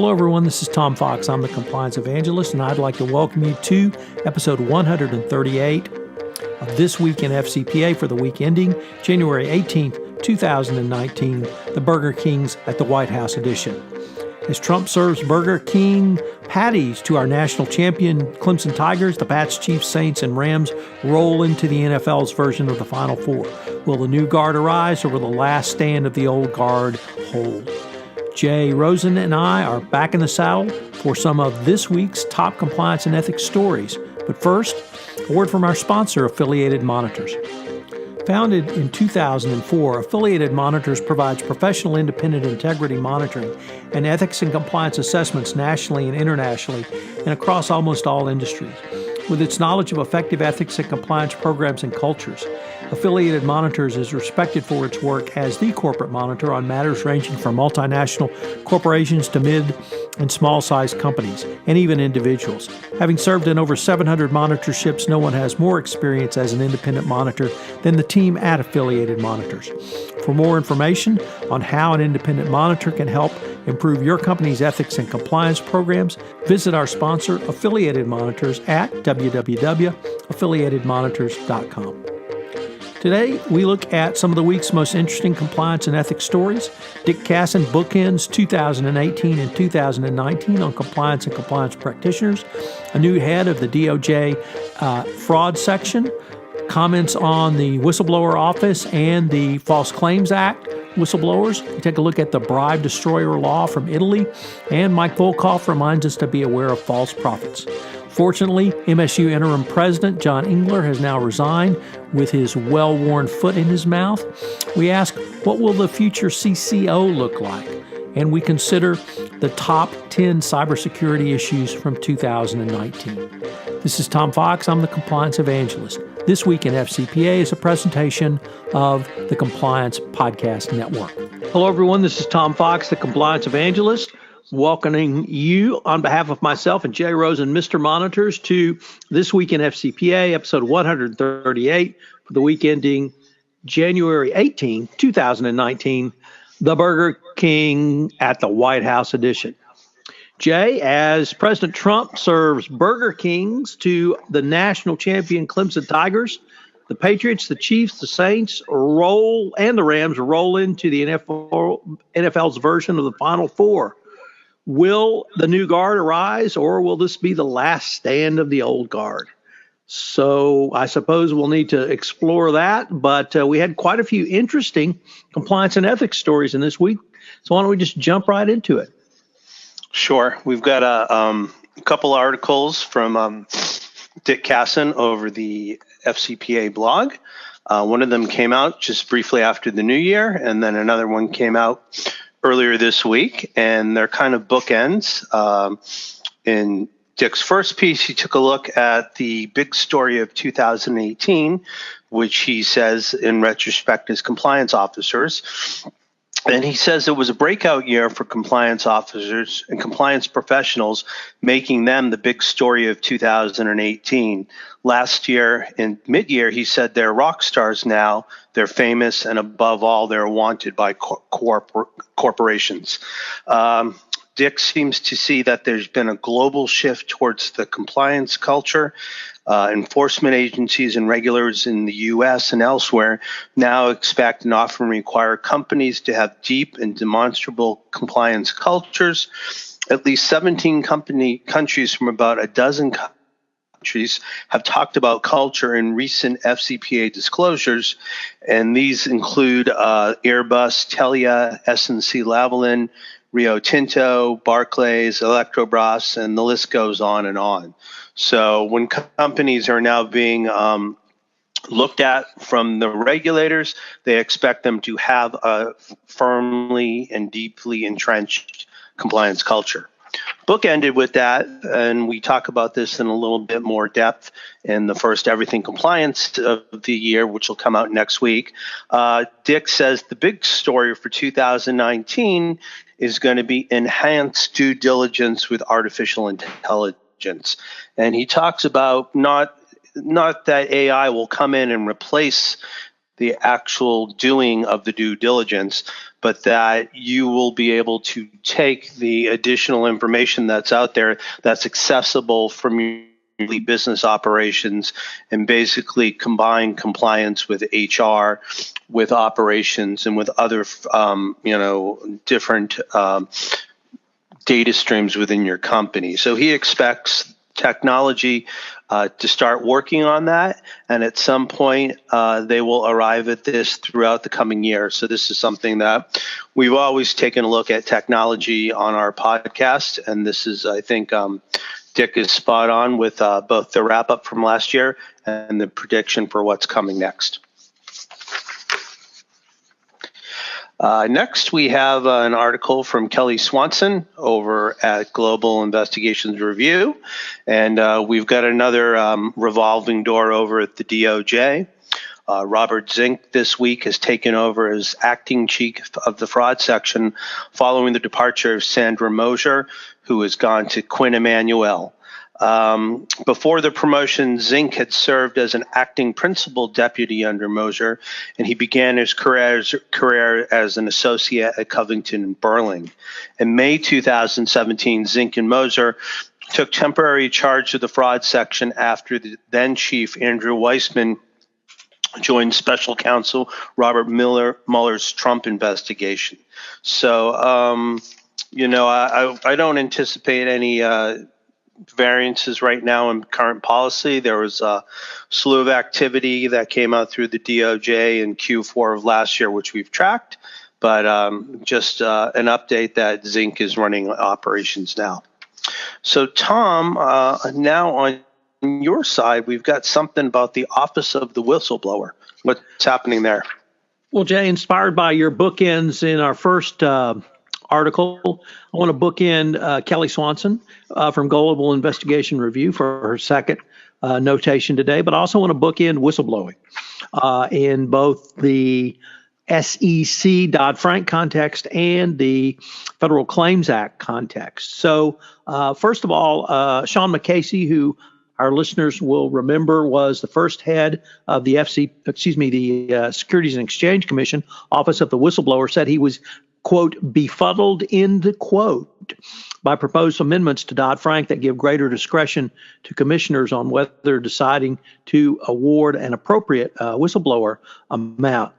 Hello, everyone. This is Tom Fox. I'm the Compliance Evangelist, and I'd like to welcome you to episode 138 of This Week in FCPA for the week ending January 18th, 2019, the Burger King's at the White House edition. As Trump serves Burger King patties to our national champion Clemson Tigers, the Pats, Chiefs, Saints, and Rams roll into the NFL's version of the Final Four. Will the new guard arise, or will the last stand of the old guard hold? Jay Rosen and I are back in the saddle for some of this week's top compliance and ethics stories. But first, a word from our sponsor, Affiliated Monitors. Founded in 2004, Affiliated Monitors provides professional independent integrity monitoring and ethics and compliance assessments nationally and internationally and across almost all industries. With its knowledge of effective ethics and compliance programs and cultures, Affiliated Monitors is respected for its work as the corporate monitor on matters ranging from multinational corporations to mid and small-sized companies, and even individuals. Having served in over 700 monitorships, no one has more experience as an independent monitor than the team at Affiliated Monitors. For more information on how an independent monitor can help improve your company's ethics and compliance programs, visit our sponsor, Affiliated Monitors, at www.affiliatedmonitors.com. Today, we look at some of the week's most interesting compliance and ethics stories. Dick Kasson bookends 2018 and 2019 on compliance and compliance practitioners. A new head of the DOJ fraud section. Comments on the whistleblower office and the False Claims Act whistleblowers. We take a look at the bribe destroyer law from Italy. And Mike Volkov reminds us to be aware of false prophets. Fortunately, MSU interim president John Engler has now resigned with his well-worn foot in his mouth. We ask, what will the future CCO look like? And we consider the top 10 cybersecurity issues from 2019. This is Tom Fox. I'm the Compliance Evangelist. This Week in FCPA is a presentation of the Compliance Podcast Network. Hello, everyone. This is Tom Fox, the Compliance Evangelist, welcoming you on behalf of myself and Jay Rosen, Mr. Monitors, to This Week in FCPA, episode 138 for the week ending January 18, 2019, the Burger King at the White House edition. Jay, as President Trump serves Burger Kings to the national champion Clemson Tigers, the Patriots, the Chiefs, the Saints and the Rams roll into the NFL's version of the Final Four. Will the new guard arise, or will this be the last stand of the old guard? So I suppose we'll need to explore that, but we had quite a few interesting compliance and ethics stories in this week. So why don't we just jump right into it? Sure. We've got a couple articles from Dick Kasson over the FCPA blog. One of them came out just briefly after the new year, and then another one came out earlier this week, and they're kind of bookends. In Dick's first piece, he took a look at the big story of 2018, which he says in retrospect is compliance officers. And he says it was a breakout year for compliance officers and compliance professionals, making them the big story of 2018. Last year, in mid-year, he said they're rock stars now, they're famous, and above all, they're wanted by corporations. Dick seems to see that there's been a global shift towards the compliance culture. Enforcement agencies and regulators in the U.S. and elsewhere now expect and often require companies to have deep and demonstrable compliance cultures. At least 17 countries from about a dozen countries have talked about culture in recent FCPA disclosures, and these include Airbus, Telia, SNC-Lavalin, Rio Tinto, Barclays, Electrobras, and the list goes on and on. So when companies are now being looked at from the regulators, they expect them to have a firmly and deeply entrenched compliance culture. Book ended with that, and we talk about this in a little bit more depth in the first Everything Compliance of the year, which will come out next week. Dick says the big story for 2019 is going to be enhanced due diligence with artificial intelligence. And he talks about not that AI will come in and replace the actual doing of the due diligence, but that you will be able to take the additional information that's out there that's accessible from your business operations and basically combine compliance with HR, with operations, and with other, different data streams within your company. So he expects technology to start working on that, and at some point they will arrive at this throughout the coming year. So this is something that we've always taken a look at technology on our podcast, and this is, I think, Dick is spot on with both the wrap up from last year and the prediction for what's coming next. Next, we have an article from Kelly Swanson over at Global Investigations Review, and we've got another revolving door over at the DOJ. Robert Zink this week has taken over as acting chief of the fraud section following the departure of Sandra Mosier, who has gone to Quinn Emanuel. Before the promotion, Zink had served as an acting principal deputy under Mosier, and he began his career as an associate at Covington and Burling. In May 2017, Zink and Mosier took temporary charge of the fraud section after the then chief Andrew Weissman joined special counsel Robert Mueller's Trump investigation. So, I don't anticipate any variances right now in current policy. There was a slew of activity that came out through the DOJ in Q4 of last year, which we've tracked, but just an update that Zink is running operations now. So, Tom, now on your side, we've got something about the Office of the Whistleblower. What's happening there? Well, Jay, inspired by your bookends in our first article, I want to bookend Kelly Swanson from Global Investigation Review for her second notation today, but I also want to bookend whistleblowing in both the SEC Dodd-Frank context and the Federal Claims Act context. So, first of all, Sean McCasey, who our listeners will remember was the first head of the Securities and Exchange Commission, Office of the Whistleblower, said he was, quote, befuddled, end quote, by proposed amendments to Dodd-Frank that give greater discretion to commissioners on whether deciding to award an appropriate whistleblower amount.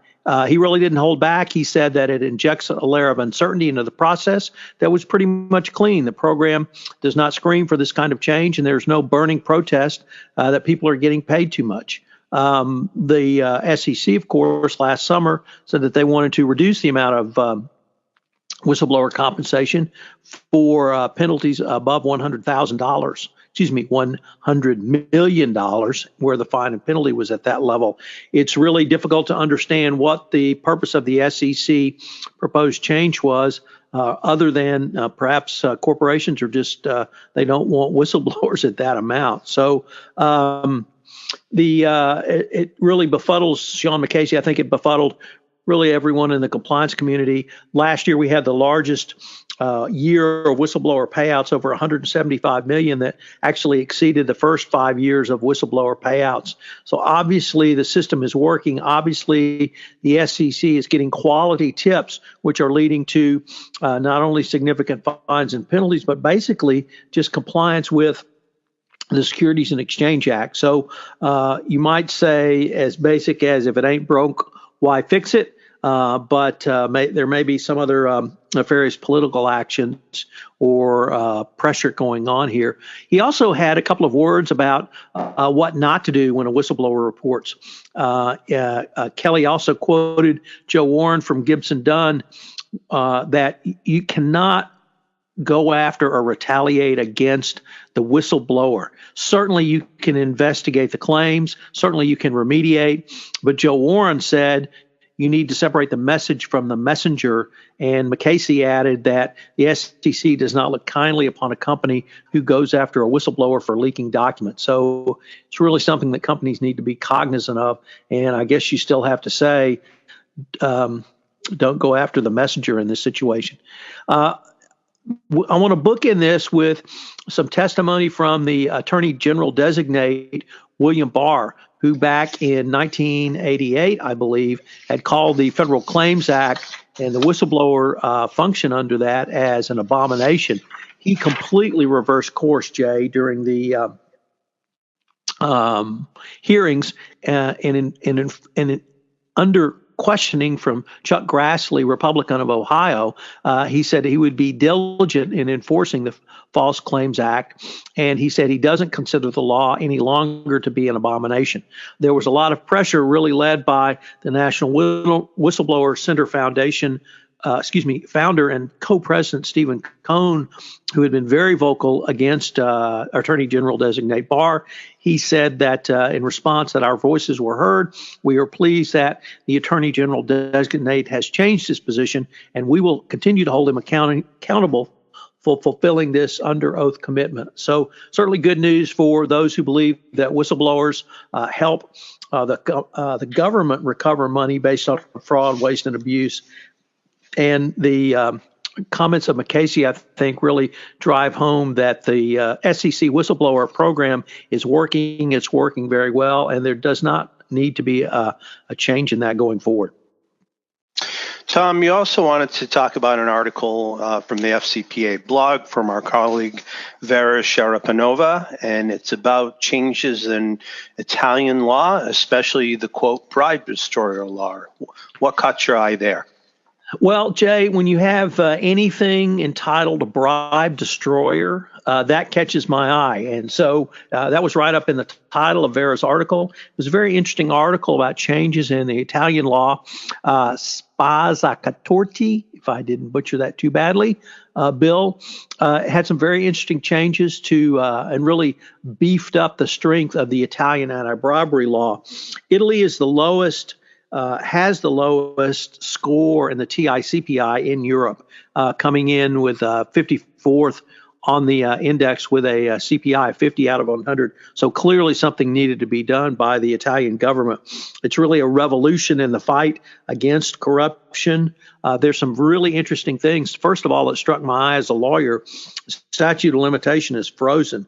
He really didn't hold back. He said that it injects a layer of uncertainty into the process that was pretty much clean. The program does not scream for this kind of change, and there's no burning protest that people are getting paid too much. The SEC, of course, last summer said that they wanted to reduce the amount of whistleblower compensation for penalties above $100,000. $100 million, where the fine and penalty was at that level. It's really difficult to understand what the purpose of the SEC proposed change was, other than perhaps corporations are just, they don't want whistleblowers at that amount. So it really befuddles Sean McCasey. I think it befuddled really everyone in the compliance community. Last year, we had the largest year of whistleblower payouts, over $175 million, that actually exceeded the first 5 years of whistleblower payouts. So obviously the system is working. Obviously the SEC is getting quality tips, which are leading to not only significant fines and penalties, but basically just compliance with the Securities and Exchange Act. So you might say as basic as, if it ain't broke, why fix it? But there may be some other nefarious political actions or pressure going on here. He also had a couple of words about what not to do when a whistleblower reports. Kelly also quoted Joe Warren from Gibson Dunn that you cannot go after or retaliate against the whistleblower. Certainly you can investigate the claims. Certainly you can remediate. But Joe Warren said you need to separate the message from the messenger. And McCasey added that the SEC does not look kindly upon a company who goes after a whistleblower for leaking documents. So it's really something that companies need to be cognizant of. And I guess you still have to say, don't go after the messenger in this situation. I want to bookend this with some testimony from the Attorney General designate, William Barr, who back in 1988, I believe, had called the Federal Claims Act and the whistleblower functioned under that as an abomination. He completely reversed course, Jay, during the hearings, and under questioning from Chuck Grassley, Republican of Ohio, he said he would be diligent in enforcing the False Claims Act, and he said he doesn't consider the law any longer to be an abomination. There was a lot of pressure, really led by the National Whistleblower Center Foundation, founder and co-president Stephen Cohn, who had been very vocal against Attorney General designate Barr. He said that in response that our voices were heard. We are pleased that the Attorney General designate has changed his position, and we will continue to hold him accountable for fulfilling this under oath commitment. So certainly good news for those who believe that whistleblowers help the government recover money based on fraud, waste, and abuse. And the comments of McCasey, I think, really drive home that the SEC whistleblower program is working. It's working very well, and there does not need to be a change in that going forward. Tom, you also wanted to talk about an article from the FCPA blog from our colleague Vera Sharapanova, and it's about changes in Italian law, especially the, quote, bribe destroyer law. What caught your eye there? Well, Jay, when you have anything entitled a bribe destroyer, that catches my eye. And so that was right up in the title of Vera's article. It was a very interesting article about changes in the Italian law, Spazzacatorti, if I didn't butcher that too badly, bill. Had some very interesting changes to and really beefed up the strength of the Italian anti-bribery law. Italy is the lowest has the lowest score in the TICPI in Europe, coming in with 54th on the index with a CPI of 50 out of 100. So clearly something needed to be done by the Italian government. It's really a revolution in the fight against corruption. There's some really interesting things. First of all, it struck my eye as a lawyer. Statute of limitation is frozen.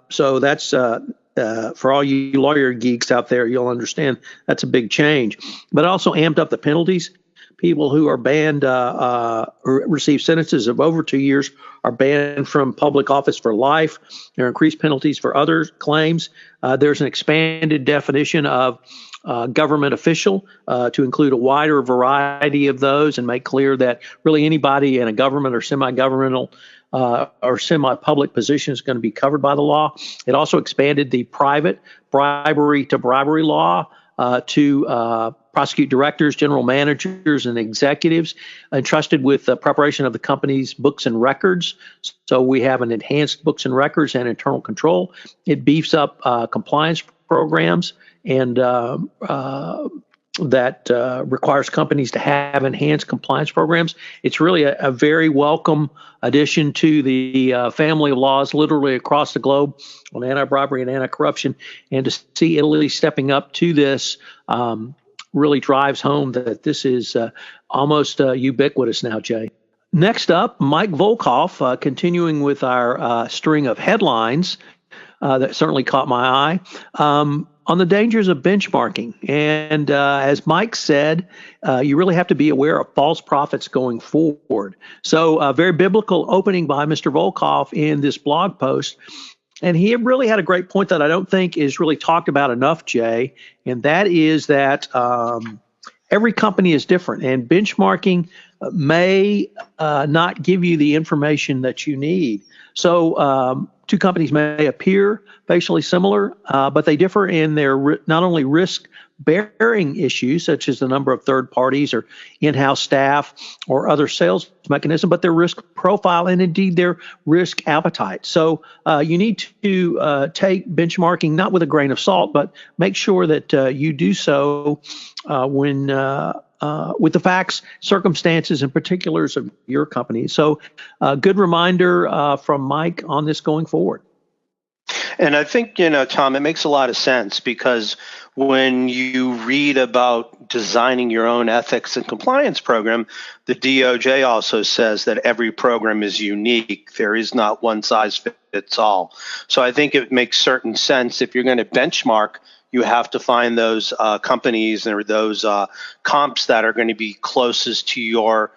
So that's for all you lawyer geeks out there, you'll understand that's a big change. But it also amped up the penalties. People who are banned or receive sentences of over 2 years are banned from public office for life. There are increased penalties for other claims. There's an expanded definition of government official to include a wider variety of those and make clear that really anybody in a government or semi-governmental or semi-public position is going to be covered by the law. It also expanded the private bribery to bribery law to prosecute directors, general managers, and executives entrusted with the preparation of the company's books and records. So we have an enhanced books and records and internal control. It beefs up compliance programs and that requires companies to have enhanced compliance programs. It's really a very welcome addition to the family of laws literally across the globe on anti-bribery and anti-corruption. And to see Italy stepping up to this really drives home that this is almost ubiquitous now, Jay. Next up, Mike Volkov, continuing with our string of headlines that certainly caught my eye. On the dangers of benchmarking. And as Mike said, you really have to be aware of false prophets going forward. So a very biblical opening by Mr. Volkov in this blog post. And he really had a great point that I don't think is really talked about enough, Jay, and that is that every company is different, and benchmarking may not give you the information that you need. So two companies may appear facially similar, but they differ in their not only risk-bearing issues, such as the number of third parties or in-house staff or other sales mechanism, but their risk profile and indeed their risk appetite. So you need to take benchmarking not with a grain of salt, but make sure that you do so when with the facts, circumstances, and particulars of your company. So good reminder from Mike on this going forward. And I think, Tom, it makes a lot of sense because when you read about designing your own ethics and compliance program, the DOJ also says that every program is unique. There is not one size fits all. So I think it makes certain sense if you're going to benchmark you have to find those companies or those comps that are going to be closest to your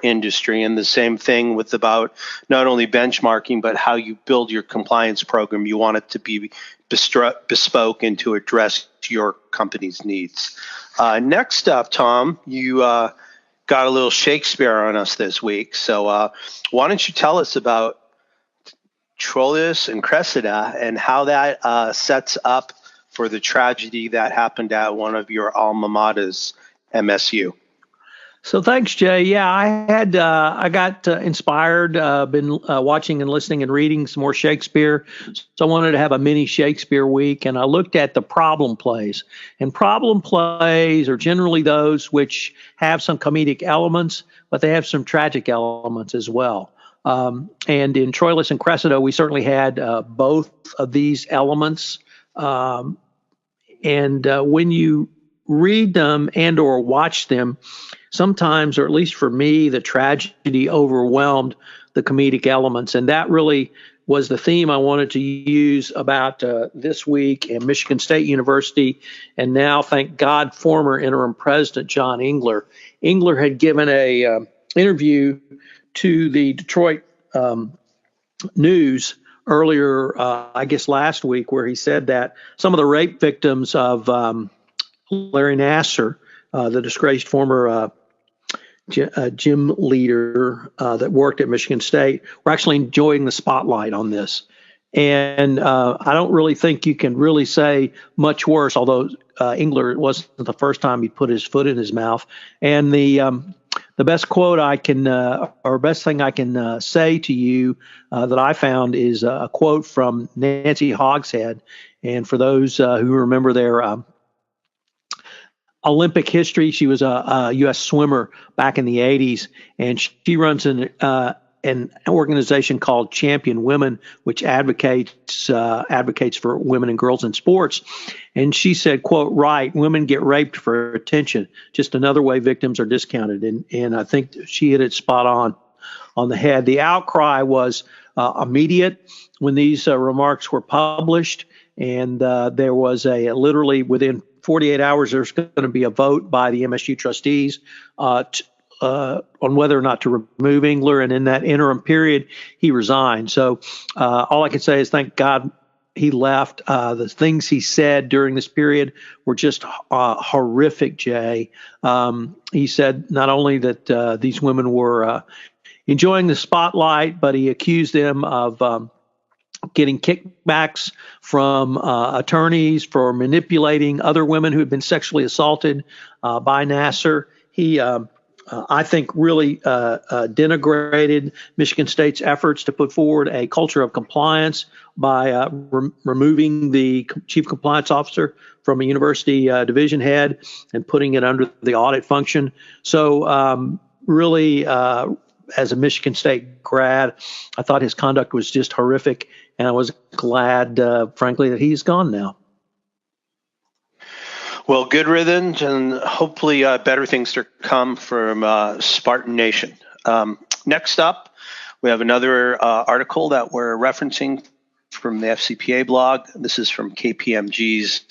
industry. And the same thing with about not only benchmarking, but how you build your compliance program. You want it to be bespoke and to address your company's needs. Next up, Tom, you got a little Shakespeare on us this week. So why don't you tell us about Troilus and Cressida and how that sets up for the tragedy that happened at one of your alma maters, MSU. So thanks, Jay. Yeah, I got inspired, been watching and listening and reading some more Shakespeare. So I wanted to have a mini Shakespeare week, and I looked at the problem plays. And problem plays are generally those which have some comedic elements, but they have some tragic elements as well. And in Troilus and Cressida, we certainly had both of these elements. And when you read them and or watch them, sometimes, or at least for me, the tragedy overwhelmed the comedic elements. And that really was the theme I wanted to use about this week at Michigan State University. And now, thank God, former interim president John Engler. Engler had given a interview to the Detroit News earlier, I guess last week, where he said that some of the rape victims of Larry Nassar, the disgraced former gym leader that worked at Michigan State, were actually enjoying the spotlight on this. And I don't really think you can really say much worse, although Engler, it wasn't the first time he put his foot in his mouth. And the best quote I can, or best thing I can say to you that I found is a quote from Nancy Hogshead. And for those who remember their Olympic history, she was a U.S. swimmer back in the 80s, and she runs an organization called Champion Women, which advocates for women and girls in sports. And she said, quote, "Right, women get raped for attention, just another way victims are discounted." And I think she hit it spot on the head. The outcry was immediate when these remarks were published, and there was literally within 48 hours, there's going to be a vote by the MSU trustees on whether or not to remove Engler. And in that interim period, he resigned. So all I can say is thank God he left. The things he said during this period were just horrific, Jay. He said not only that these women were enjoying the spotlight, but he accused them of getting kickbacks from attorneys for manipulating other women who had been sexually assaulted by Nassar. He, I think, really denigrated Michigan State's efforts to put forward a culture of compliance by removing the chief compliance officer from a university division head and putting it under the audit function. So really, as a Michigan State grad, I thought his conduct was just horrific, and I was glad, frankly, that he's gone now. Well, good riddance, and hopefully better things to come from Spartan Nation. Next up, we have another article that we're referencing from the FCPA blog. This is from KPMG's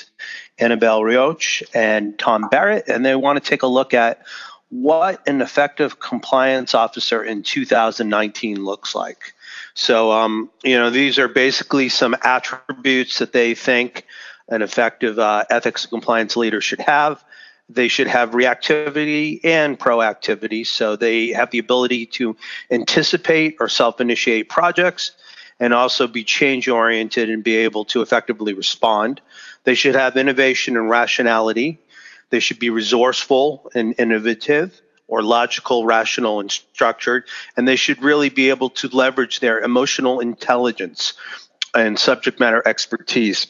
Annabelle Rioch and Tom Barrett, and they want to take a look at what an effective compliance officer in 2019 looks like. So, these are basically some attributes that they think an effective ethics and compliance leader should have. They should have reactivity and proactivity. So they have the ability to anticipate or self-initiate projects and also be change-oriented and be able to effectively respond. They should have innovation and rationality. They should be resourceful and innovative, or logical, rational, and structured. And they should really be able to leverage their emotional intelligence and subject matter expertise.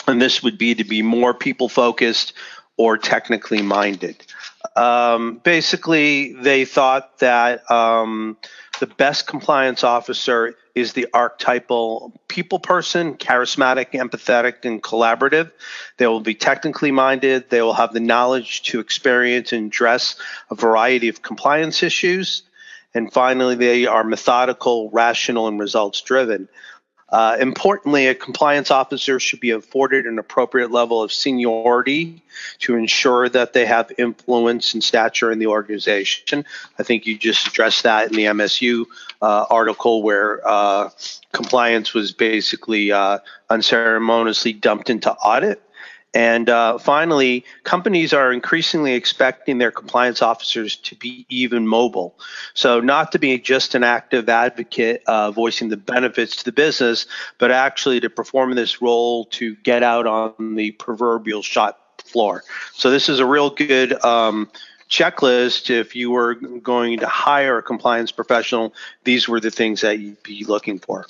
And this would be to be more people-focused or technically minded. Basically, they thought that the best compliance officer is the archetypal people person, charismatic, empathetic, and collaborative. They will be technically minded. They will have the knowledge to experience and address a variety of compliance issues. And finally, they are methodical, rational, and results driven. Importantly, a compliance officer should be afforded an appropriate level of seniority to ensure that they have influence and stature in the organization. I think you just addressed that in the MSU article where compliance was basically unceremoniously dumped into audit. And finally, companies are increasingly expecting their compliance officers to be even mobile. So not to be just an active advocate voicing the benefits to the business, but actually to perform this role to get out on the proverbial shop floor. So this is a real good checklist. If you were going to hire a compliance professional, these were the things that you'd be looking for.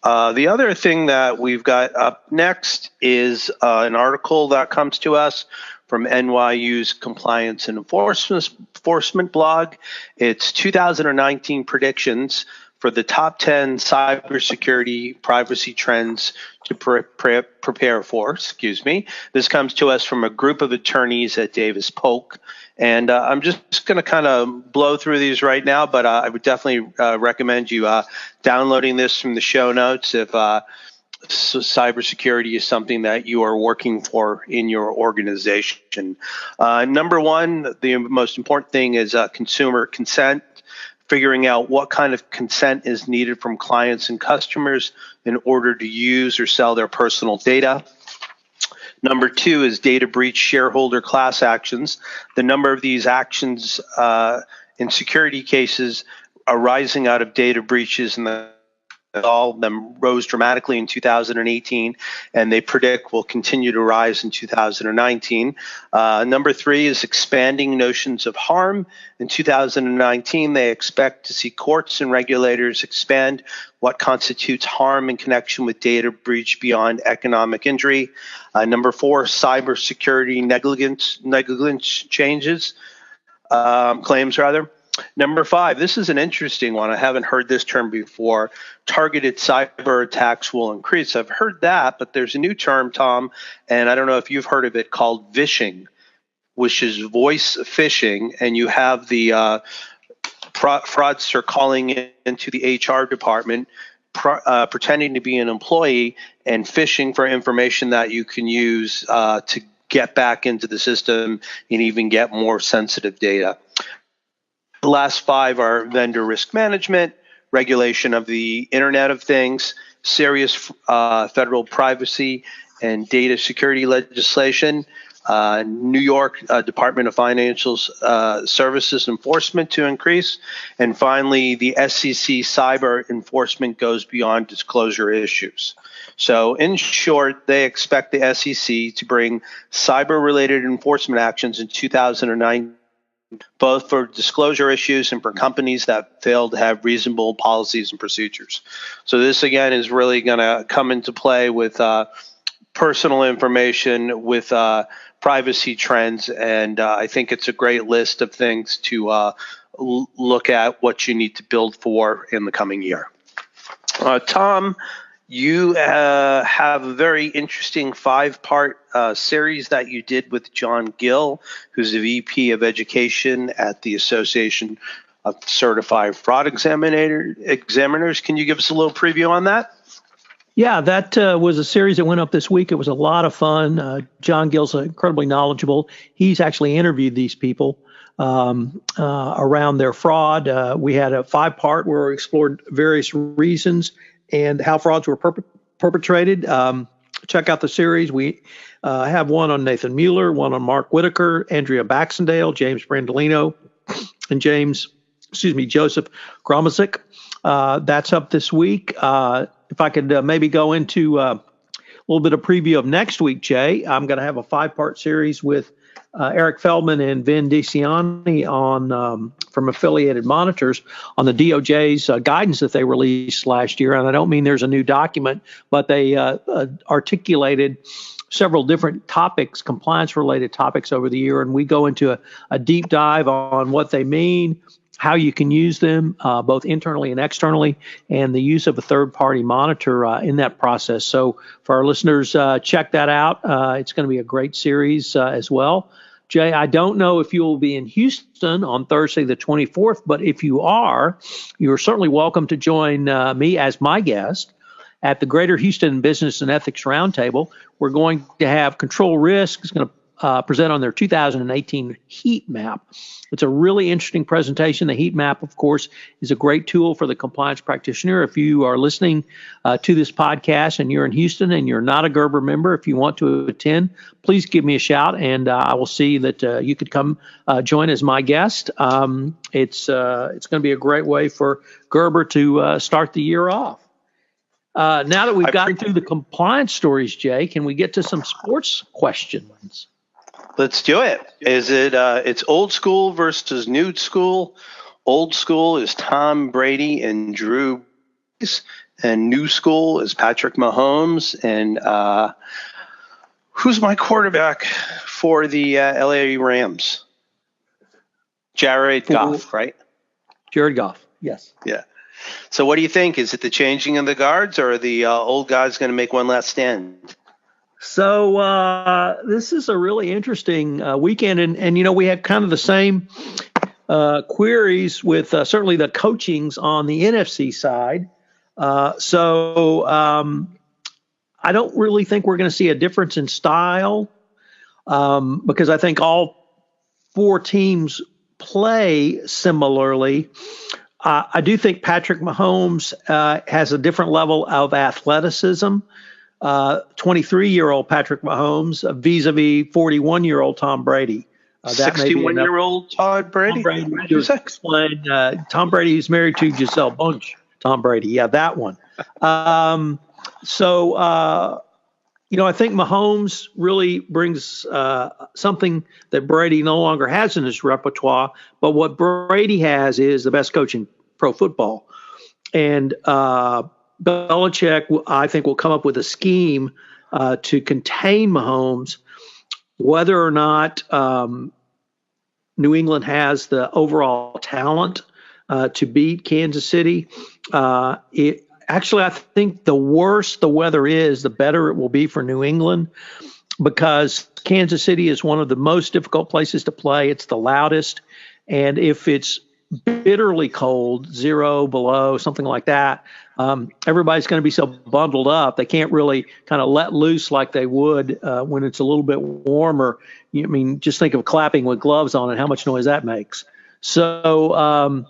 The other thing that we've got up next is an article that comes to us from NYU's Compliance and Enforcement blog. It's 2019 predictions for the top 10 cybersecurity privacy trends to prepare for. This comes to us from a group of attorneys at Davis Polk. And I'm just going to kind of blow through these right now, but I would definitely recommend you downloading this from the show notes if cybersecurity is something that you are working for in your organization. Number one, the most important thing is consumer consent, figuring out what kind of consent is needed from clients and customers in order to use or sell their personal data. Number two is data breach shareholder class actions. The number of these actions in security cases arising out of data breaches and all of them rose dramatically in 2018, and they predict will continue to rise in 2019. Number three is expanding notions of harm. In 2019, they expect to see courts and regulators expand what constitutes harm in connection with data breach beyond economic injury. Number four, cybersecurity negligence changes, claims rather. Number five, this is an interesting one. I haven't heard this term before. Targeted cyber attacks will increase. I've heard that, but there's a new term, Tom, and I don't know if you've heard of it, called vishing, which is voice phishing, and you have the fraudster calling into the HR department, pretending to be an employee and phishing for information that you can use to get back into the system and even get more sensitive data. The last five are vendor risk management, regulation of the Internet of Things, serious federal privacy and data security legislation, New York Department of Financial Services enforcement to increase, and finally, the SEC cyber enforcement goes beyond disclosure issues. So in short, they expect the SEC to bring cyber-related enforcement actions in 2009, both for disclosure issues and for companies that fail to have reasonable policies and procedures. So this, again, is really going to come into play with personal information, with privacy trends, and I think it's a great list of things to look at what you need to build for in the coming year. Tom, you have a very interesting 5-part series that you did with John Gill, who's the VP of Education at the Association of Certified Fraud Examiners. Can you give us a little preview on that? Yeah, that was a series that went up this week. It was a lot of fun. John Gill's incredibly knowledgeable. He's actually interviewed these people around their fraud. We had a 5-part where we explored various reasons and how frauds were perpetrated. Check out the series. We have one on Nathan Mueller, one on Mark Whitaker, Andrea Baxendale, James Brandolino, and Joseph Gromasick. That's up this week. If I could maybe go into a little bit of preview of next week, Jay, I'm going to have a 5-part series with Eric Feldman and Vin DiCiani on from Affiliated Monitors on the DOJ's guidance that they released last year. And I don't mean there's a new document, but they articulated several different topics, compliance-related topics over the year. And we go into a deep dive on what they mean, how you can use them, both internally and externally, and the use of a third-party monitor in that process. So for our listeners, check that out. It's going to be a great series as well. Jay, I don't know if you will be in Houston on Thursday the 24th, but if you are, you're certainly welcome to join me as my guest at the Greater Houston Business and Ethics Roundtable. We're going to have Control Risk is going to present on their 2018 heat map. It's a really interesting presentation. The heat map, of course, is a great tool for the compliance practitioner. If you are listening to this podcast and you're in Houston and you're not a Gerber member, if you want to attend, please give me a shout, and I will see that you could come join as my guest. It's going to be a great way for Gerber to start the year off. Now that we've gotten through the compliance stories, Jay, can we get to some sports questions? Let's do it. Is it? It's old school versus new school. Old school is Tom Brady and Drew Brees, and new school is Patrick Mahomes. And who's my quarterback for the LA Rams? Jared Goff, right? Jared Goff, yes. Yeah. So what do you think? Is it the changing of the guards, or are the old guys going to make one last stand? So this is a really interesting weekend, and we have kind of the same queries with certainly the coachings on the NFC side. So I don't really think we're going to see a difference in style because I think all four teams play similarly. I do think Patrick Mahomes has a different level of athleticism. 23-year-old Patrick Mahomes vis-a-vis 41-year-old Tom Brady. 61-year-old Todd Brady? Tom Brady is married to Giselle Bunch. Tom Brady, yeah, that one. I think Mahomes really brings something that Brady no longer has in his repertoire, but what Brady has is the best coach in pro football. And Belichick, I think, will come up with a scheme to contain Mahomes, whether or not New England has the overall talent to beat Kansas City. Actually, I think the worse the weather is, the better it will be for New England, because Kansas City is one of the most difficult places to play. It's the loudest. And if it's bitterly cold, 0 below, something like that, everybody's going to be so bundled up they can't really kind of let loose like they would when it's a little bit warmer. Just think of clapping with gloves on and how much noise that makes. So,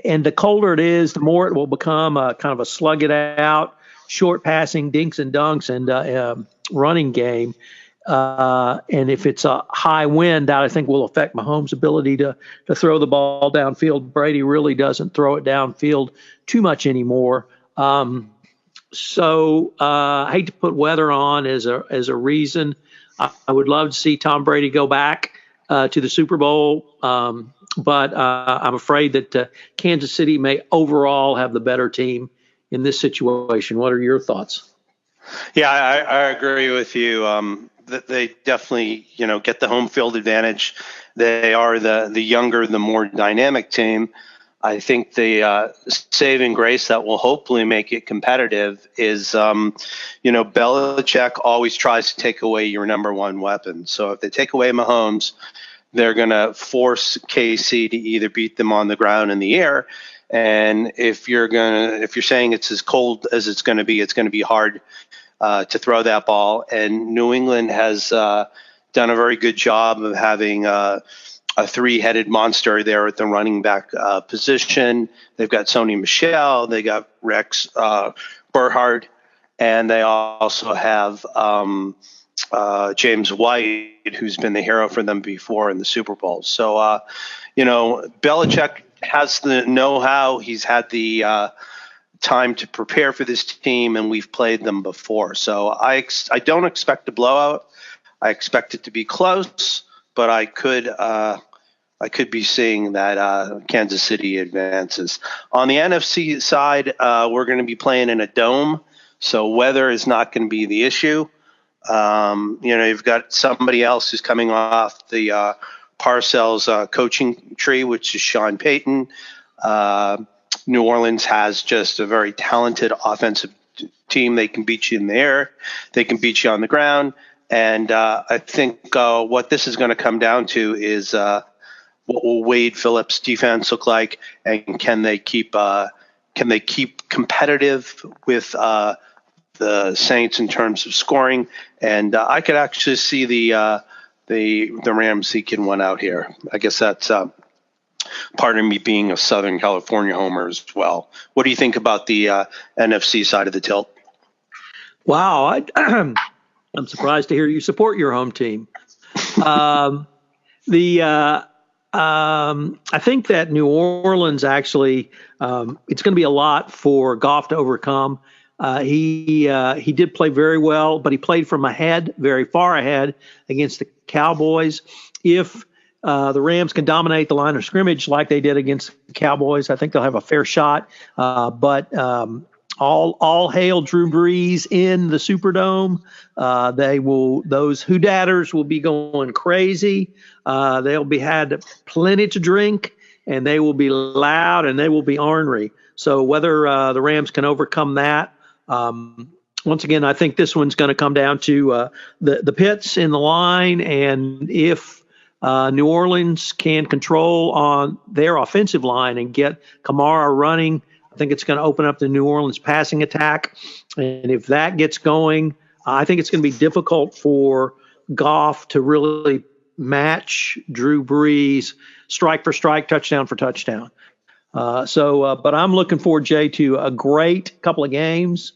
and the colder it is, the more it will become a kind of a slug it out, short passing, dinks and dunks, and running game. And if it's a high wind, that I think will affect Mahomes' ability to throw the ball downfield. Brady really doesn't throw it downfield too much anymore. I hate to put weather on as a reason. I would love to see Tom Brady go back to the Super Bowl, but I'm afraid that Kansas City may overall have the better team in this situation. What are your thoughts? Yeah, I agree with you. That they definitely, get the home field advantage. They are the younger, the more dynamic team. I think the saving grace that will hopefully make it competitive is, Belichick always tries to take away your number one weapon. So if they take away Mahomes, they're going to force KC to either beat them on the ground in the air. And if you're saying it's as cold as it's going to be hard to throw that ball. And New England has done a very good job of having a three-headed monster there at the running back position. They've got Sony Michel, they got Rex Burkhead, and they also have James White, who's been the hero for them before in the Super Bowl. So, Belichick has the know-how. He's had the time to prepare for this team, and we've played them before. So I don't expect a blowout. I expect it to be close, but I could be seeing that Kansas City advances. On the NFC side, we're going to be playing in a dome, so weather is not going to be the issue. You've got somebody else who's coming off the Parcells coaching tree, which is Sean Payton. New Orleans has just a very talented offensive team. They can beat you in the air. They can beat you on the ground. And I think what this is going to come down to is what will Wade Phillips' defense look like, and can they keep Can they keep competitive with the Saints in terms of scoring? And I could actually see the Rams seeking one out here. I guess that's part of me being a Southern California homer as well. What do you think about the NFC side of the tilt? Wow, I'm surprised to hear you support your home team. I think that New Orleans actually, it's going to be a lot for Goff to overcome. He did play very well, but he played from ahead, very far ahead against the Cowboys. If the Rams can dominate the line of scrimmage like they did against the Cowboys, I think they'll have a fair shot. But all hail Drew Brees in the Superdome. Those Hoodatters will be going crazy. They'll be had plenty to drink, and they will be loud and they will be ornery. So whether the Rams can overcome that, once again, I think this one's going to come down to the Pitts in the line, and if New Orleans can control on their offensive line and get Kamara running, I think it's going to open up the New Orleans passing attack. And if that gets going, I think it's going to be difficult for Goff to really match Drew Brees strike for strike, touchdown for touchdown. But I'm looking forward, Jay, to a great couple of games,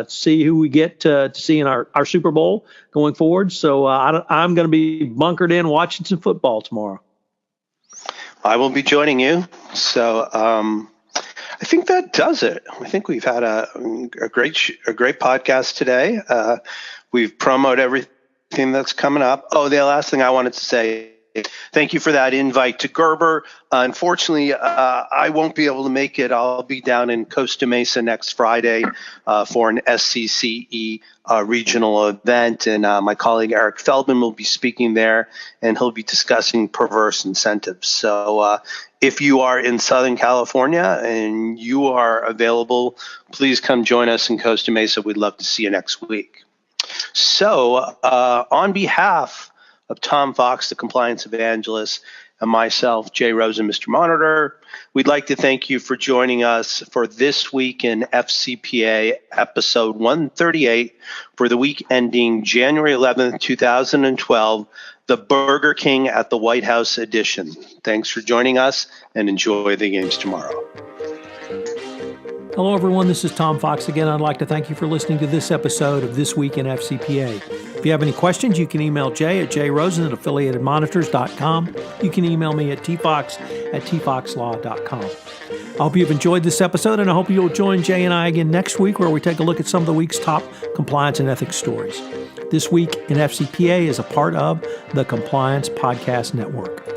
see who we get to see in our Super Bowl going forward. So I'm going to be bunkered in watching some football tomorrow. I will be joining you. So I think that does it. I think we've had a great podcast today. We've promoted everything that's coming up. Oh, the last thing I wanted to say, thank you for that invite to Gerber. Unfortunately, I won't be able to make it. I'll be down in Costa Mesa next Friday for an SCCE regional event, and my colleague Eric Feldman will be speaking there, and he'll be discussing perverse incentives. So if you are in Southern California and you are available, please come join us in Costa Mesa. We'd love to see you next week. So on behalf of Tom Fox, the compliance evangelist, and myself, Jay Rosen, Mr. Monitor, we'd like to thank you for joining us for This Week in FCPA episode 138 for the week ending January 11th, 2012, the Burger King at the White House edition. Thanks for joining us, and enjoy the games tomorrow. Hello, everyone. This is Tom Fox again. I'd like to thank you for listening to this episode of This Week in FCPA. If you have any questions, you can email Jay at jrosen@affiliatedmonitors.com. You can email me at tfox@tfoxlaw.com. I hope you've enjoyed this episode, and I hope you'll join Jay and I again next week, where we take a look at some of the week's top compliance and ethics stories. This Week in FCPA is a part of the Compliance Podcast Network.